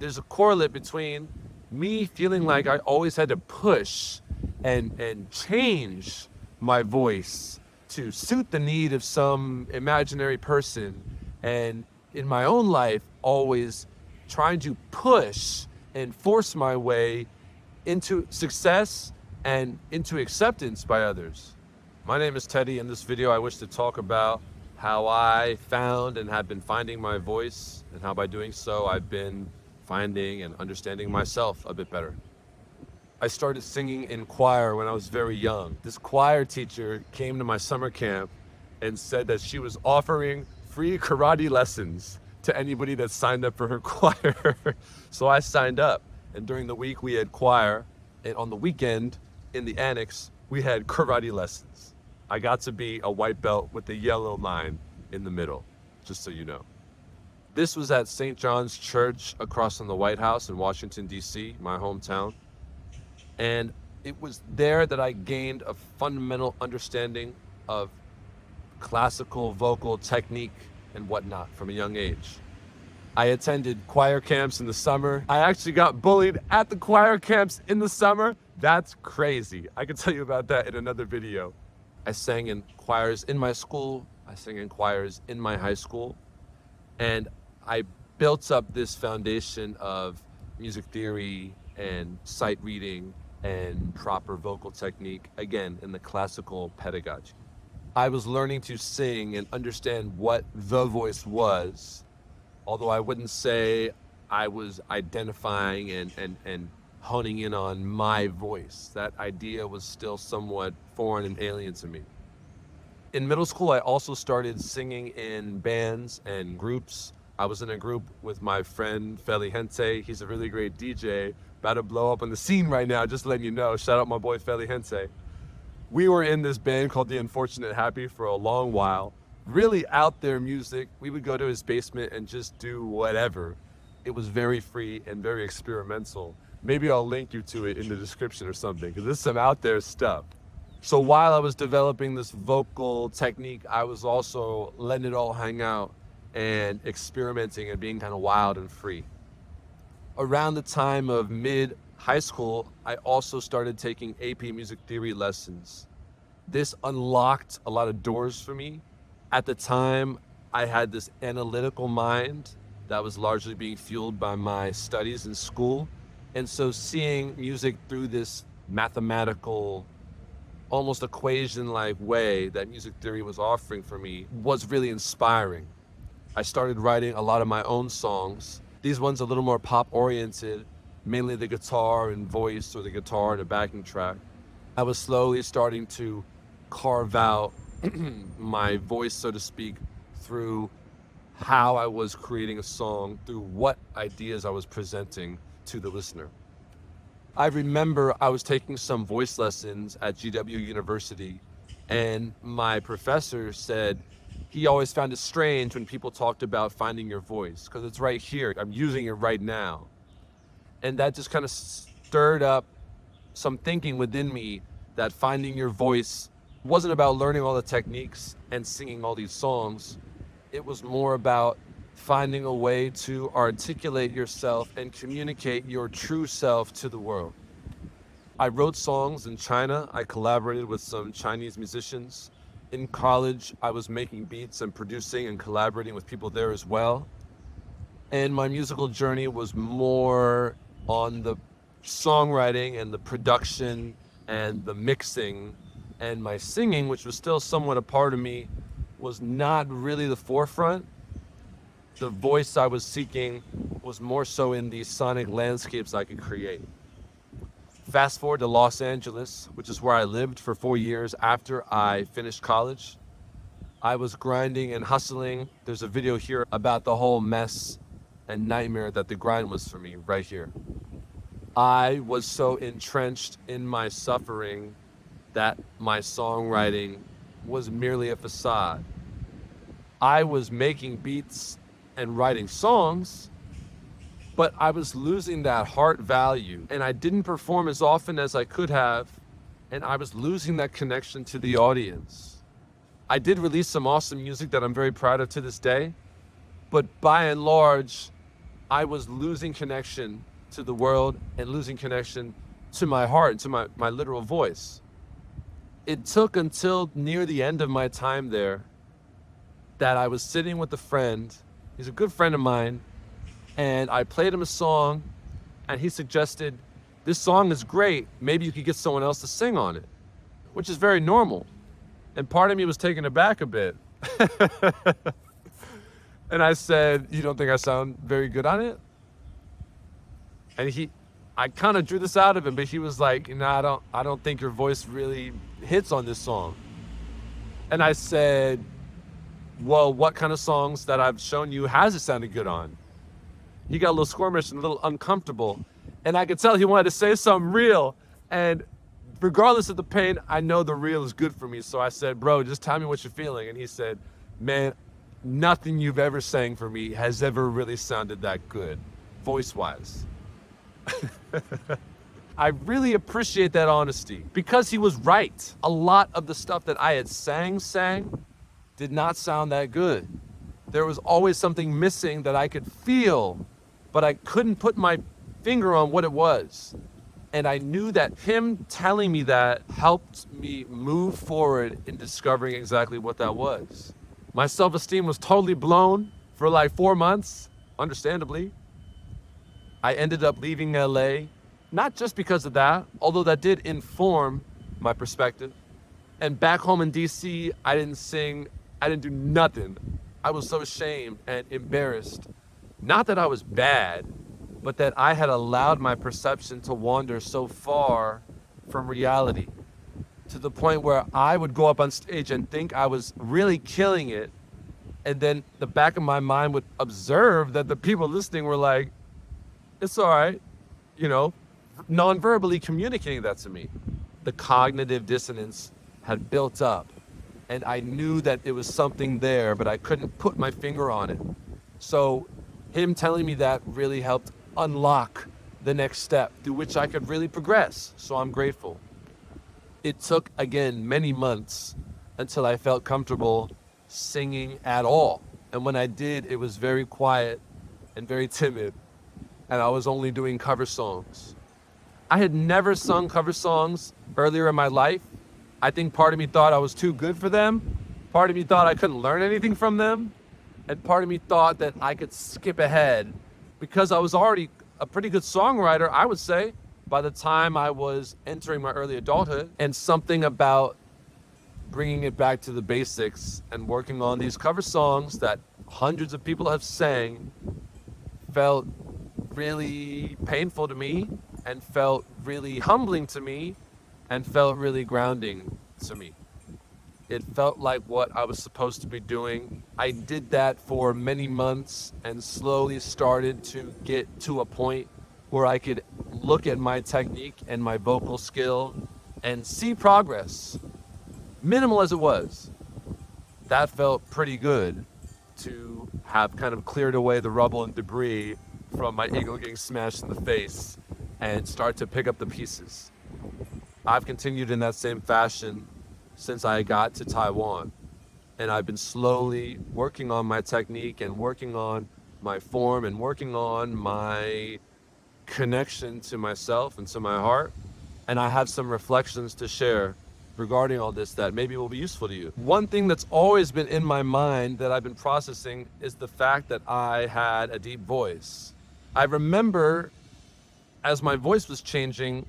there's a correlate between me feeling like I always had to push and change my voice to suit the need of some imaginary person, and in my own life always trying to push and force my way into success and into acceptance by others. My name is Teddy. In this video I wish to talk about how I found and have been finding my voice, and how by doing so I've been finding and understanding myself a bit better. I started singing in choir when I was very young. This choir teacher came to my summer camp and said that she was offering free karate lessons to anybody that signed up for her choir. So I signed up, and during the week we had choir, and on the weekend in the annex we had karate lessons. I got to be a white belt with a yellow line in the middle, just so you know. This was at St. John's Church across from the White House in Washington, D.C., my hometown. And it was there that I gained a fundamental understanding of classical vocal technique and whatnot from a young age. I attended choir camps in the summer. I actually got bullied at the choir camps in the summer. That's crazy. I can tell you about that in another video. I sang in choirs in my school. I sang in choirs in my high school. And I built up this foundation of music theory and sight reading and proper vocal technique, again, in the classical pedagogy. I was learning to sing and understand what the voice was, although I wouldn't say I was identifying and honing in on my voice. That idea was still somewhat foreign and alien to me. In middle school, I also started singing in bands and groups. I was in a group with my friend Feli Gente. He's a really great DJ, about to blow up on the scene right now, just letting you know. Shout out my boy Feli Gente. We were in this band called The Unfortunate Happy for a long while. Really out there music. We would go to his basement and just do whatever. It was very free and very experimental. Maybe I'll link you to it in the description or something, because this is some out there stuff. So while I was developing this vocal technique, I was also letting it all hang out and experimenting and being kind of wild and free. Around the time of mid-high school, I also started taking AP music theory lessons. This unlocked a lot of doors for me. At the time, I had this analytical mind that was largely being fueled by my studies in school. And so seeing music through this mathematical, almost equation-like way that music theory was offering for me was really inspiring. I started writing a lot of my own songs. These ones a little more pop-oriented, mainly the guitar and voice, or the guitar and a backing track. I was slowly starting to carve out my voice, so to speak, through how I was creating a song, through what ideas I was presenting to the listener. I remember I was taking some voice lessons at GW University, and my professor said he always found it strange when people talked about finding your voice, because it's right here. I'm using it right now. And that just kind of stirred up some thinking within me that finding your voice wasn't about learning all the techniques and singing all these songs. It was more about finding a way to articulate yourself and communicate your true self to the world. I wrote songs in China. I collaborated with some Chinese musicians. In college, I was making beats and producing and collaborating with people there as well. And my musical journey was more on the songwriting and the production and the mixing, and my singing, which was still somewhat a part of me, was not really the forefront. The voice I was seeking was more so in these sonic landscapes I could create. Fast forward to Los Angeles, which is where I lived for 4 years after I finished college. I was grinding and hustling. There's a video here about the whole mess and nightmare that the grind was for me right here. I was so entrenched in my suffering that my songwriting was merely a facade. I was making beats and writing songs, but I was losing that heart value, and I didn't perform as often as I could have, and I was losing that connection to the audience. I did release some awesome music that I'm very proud of to this day, but by and large, I was losing connection to the world and losing connection to my heart, to my literal voice. It took until near the end of my time there that I was sitting with a friend. He's a good friend of mine, and I played him a song, and he suggested, this song is great, maybe you could get someone else to sing on it, which is very normal. And part of me was taken aback a bit. And I said, you don't think I sound very good on it? And I kind of drew this out of him, but he was like, I don't think your voice really hits on this song. And I said, well, what kind of songs that I've shown you has it sounded good on? He got a little squirmish and a little uncomfortable. And I could tell he wanted to say something real. And regardless of the pain, I know the real is good for me. So I said, bro, just tell me what you're feeling. And he said, man, nothing you've ever sang for me has ever really sounded that good, voice-wise. I really appreciate that honesty because he was right. A lot of the stuff that I had sang did not sound that good. There was always something missing that I could feel, but I couldn't put my finger on what it was. And I knew that him telling me that helped me move forward in discovering exactly what that was. My self-esteem was totally blown for like 4 months, understandably. I ended up leaving LA, not just because of that, although that did inform my perspective. And back home in DC, I didn't sing, I didn't do nothing. I was so ashamed and embarrassed. Not that I was bad, but that I had allowed my perception to wander so far from reality, to the point where I would go up on stage and think I was really killing it. And then the back of my mind would observe that the people listening were like, it's all right, non-verbally communicating that to me. The cognitive dissonance had built up, and I knew that it was something there, but I couldn't put my finger on it. So him telling me that really helped unlock the next step through which I could really progress. So I'm grateful. It took, again, many months until I felt comfortable singing at all. And when I did, it was very quiet and very timid. And I was only doing cover songs. I had never sung cover songs earlier in my life. I think part of me thought I was too good for them. Part of me thought I couldn't learn anything from them. And part of me thought that I could skip ahead because I was already a pretty good songwriter, I would say, by the time I was entering my early adulthood. And something about bringing it back to the basics and working on these cover songs that hundreds of people have sang felt really painful to me and felt really humbling to me and felt really grounding to me. It felt like what I was supposed to be doing. I did that for many months and slowly started to get to a point where I could look at my technique and my vocal skill and see progress, minimal as it was. That felt pretty good to have kind of cleared away the rubble and debris from my ego getting smashed in the face and start to pick up the pieces. I've continued in that same fashion since I got to Taiwan. And I've been slowly working on my technique and working on my form and working on my connection to myself and to my heart. And I have some reflections to share regarding all this that maybe will be useful to you. One thing that's always been in my mind that I've been processing is the fact that I had a deep voice. I remember as my voice was changing,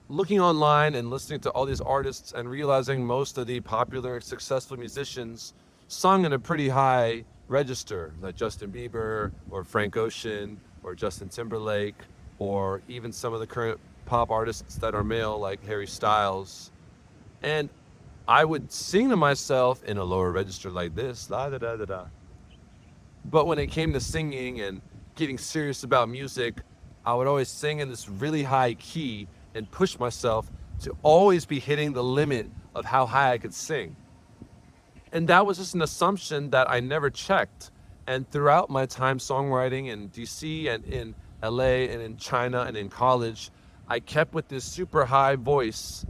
looking online and listening to all these artists and realizing most of the popular, successful musicians sung in a pretty high register, like Justin Bieber or Frank Ocean or Justin Timberlake, or even some of the current pop artists that are male, like Harry Styles. And I would sing to myself in a lower register like this, la da da da da. But when it came to singing and getting serious about music, I would always sing in this really high key and push myself to always be hitting the limit of how high I could sing. And that was just an assumption that I never checked. And throughout my time songwriting in DC and in LA and in China and in college, I kept with this super high voice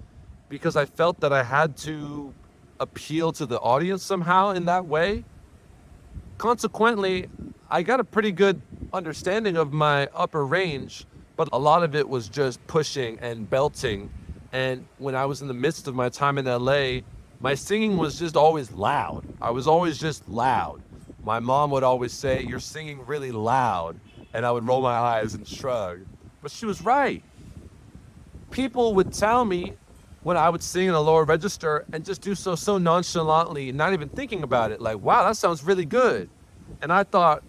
because I felt that I had to appeal to the audience somehow in that way. Consequently, I got a pretty good understanding of my upper range, but a lot of it was just pushing and belting. And when I was in the midst of my time in LA, my singing was just always loud. I was always just loud. My mom would always say, "You're singing really loud." And I would roll my eyes and shrug. But she was right. People would tell me when I would sing in a lower register and just do so nonchalantly, not even thinking about it, like, "Wow, that sounds really good." And I thought,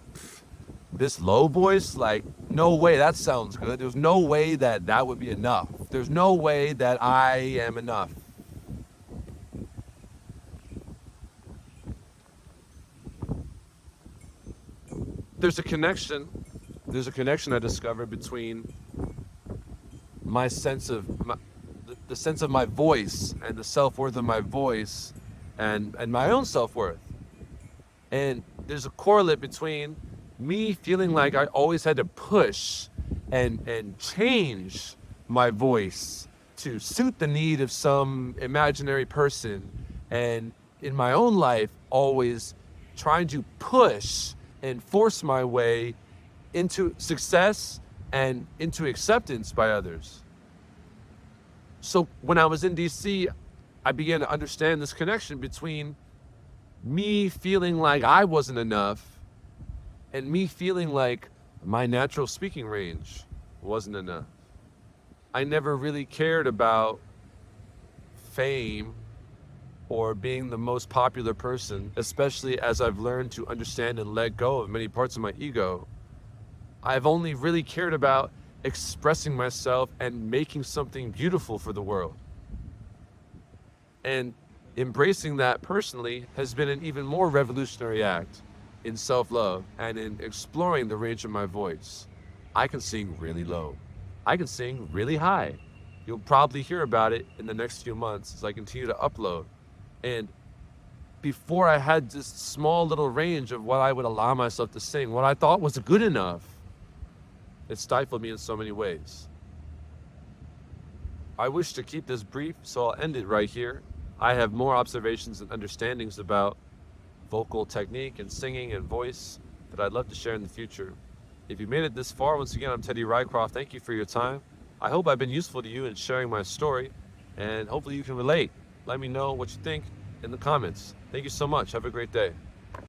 this low voice, like, no way that sounds good. There's no way that that would be enough. There's no way that I am enough. There's a connection. There's a connection I discovered between my sense of the sense of my voice and the self-worth of my voice and my own self-worth. And there's a correlate between me feeling like I always had to push and change my voice to suit the need of some imaginary person, and in my own life always trying to push and force my way into success and into acceptance by others. So when I was in DC, I began to understand this connection between me feeling like I wasn't enough and me feeling like my natural speaking range wasn't enough. I never really cared about fame or being the most popular person, especially as I've learned to understand and let go of many parts of my ego. I've only really cared about expressing myself and making something beautiful for the world. And embracing that personally has been an even more revolutionary act in self-love and in exploring the range of my voice. I can sing really low. I can sing really high. You'll probably hear about it in the next few months as I continue to upload. And before I had this small little range of what I would allow myself to sing, what I thought was good enough, it stifled me in so many ways. I wish to keep this brief, so I'll end it right here. I have more observations and understandings about vocal technique and singing and voice that I'd love to share in the future. If you made it this far, once again, I'm Teddy Rycroft. Thank you for your time. I hope I've been useful to you in sharing my story, and hopefully you can relate. Let me know what you think in the comments. Thank you so much. Have a great day.